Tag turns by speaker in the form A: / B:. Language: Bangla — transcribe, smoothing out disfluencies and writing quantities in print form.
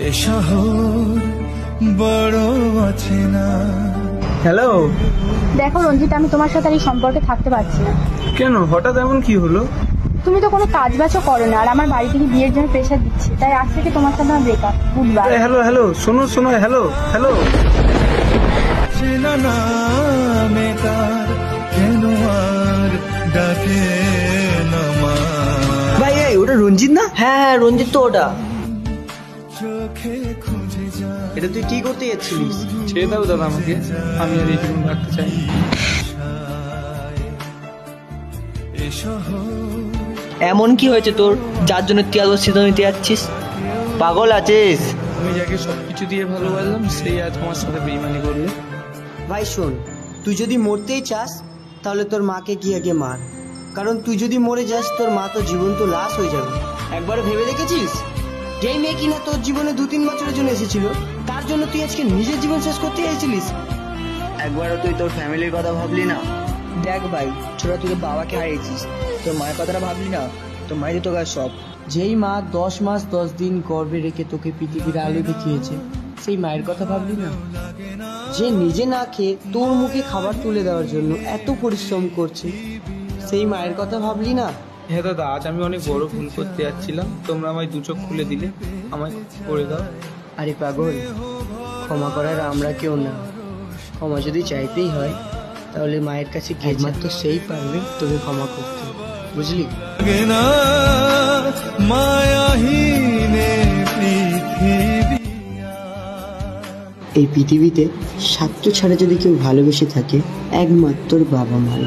A: এ শহর বড় আছে না।
B: হ্যালো।
C: দেখো রঞ্জিত, আমি তোমার সাথে আর এই সম্পর্কে থাকতে পারছি না।
B: কেন, হঠাৎ এমন কি হলো?
C: তুমি তো কোনো কাজ বাজও করো না, আর আমার বাড়ি থেকে বিয়ের জন্য প্রেশার দিচ্ছে, তাই আজ থেকে তোমার সাথে আমার breakup. Good bye.
B: Hello hello, শোনো শোনো, হ্যালো হ্যালো।
A: চেনা নামে তার কেন আর ডাকে না মা।
D: ভাই এই ওটা রঞ্জিত না?
E: হ্যাঁ হ্যাঁ রঞ্জিত তো ওটা।
A: চোখে খুঁজে যা।
D: এটা তুই কি করতে যাচ্ছিলিস?
B: ছেড়ে দাও দাদা আমাকে, আমি আর এই জীবন রাখতে চাই।
A: এ শহর
E: এমন কি হয়েছে তোর যার জন্য তুই আদর সিদ্ধান্ত নিতে যাচ্ছিস? পাগল আছিস?
B: আমি যাকে সবকিছু দিয়ে ভালোবাসলাম সেই আজ আমার সাথে বেইমানি করলে।
D: ভাই শোন, তুই যদি মরতেই চাস তাহলে তোর মাকে গিয়ে আগে মার, কারণ তুই যদি মরে যাস তোর মা তো জীবন্ত লাশ হয়ে যাবে। একবার ভেবে দেখেছিস যেই মেয়ে কিনা তোর জীবনে 2-3 বছরের জন্য এসেছিল তার জন্য তুই আজকে নিজের জীবন শেষ করতে চাইছিলিস? একবারও তুই তোর ফ্যামিলির কথা ভাবলি না?
E: দেখ ভাই, ছোট তুই তোর বাবাকে হারিয়েছিস, তোর মায়ের কথাটা ভাবলি না? তোর মায়ের তোকে সব।
D: যেই মা 10 মাস 10 দিন গর্ভে রেখে তোকে পৃথিবীর আলো দেখিয়েছে, সেই মায়ের কথা ভাবলি না? যে নিজে না খেয়ে তোর মুখে খাবার তুলে দেওয়ার জন্য এত পরিশ্রম করছে, সেই মায়ের কথা ভাবলি না?
B: হ্যাঁ দাদা, আজ আমি অনেক বড় ভুল করতে যাচ্ছিলাম, তোমরা আমায় 2 চোখ খুলে দিলে, আমায় করে দাও।
D: আরে পাগল, ক্ষমা করার আমরা কেউ না। ক্ষমা যদি চাইতেই হয় তাহলে মায়ের কাছে গিয়ে একমাত্র সেই পারবে তোকে ক্ষমা করতে, বুঝলি?
A: লাগে না মায়াহীন পৃথিবী।
D: এই পৃথিবীতে স্বার্থ ছাড়া যদি কেউ ভালোবেসে থাকে একমাত্র বাবা মাই।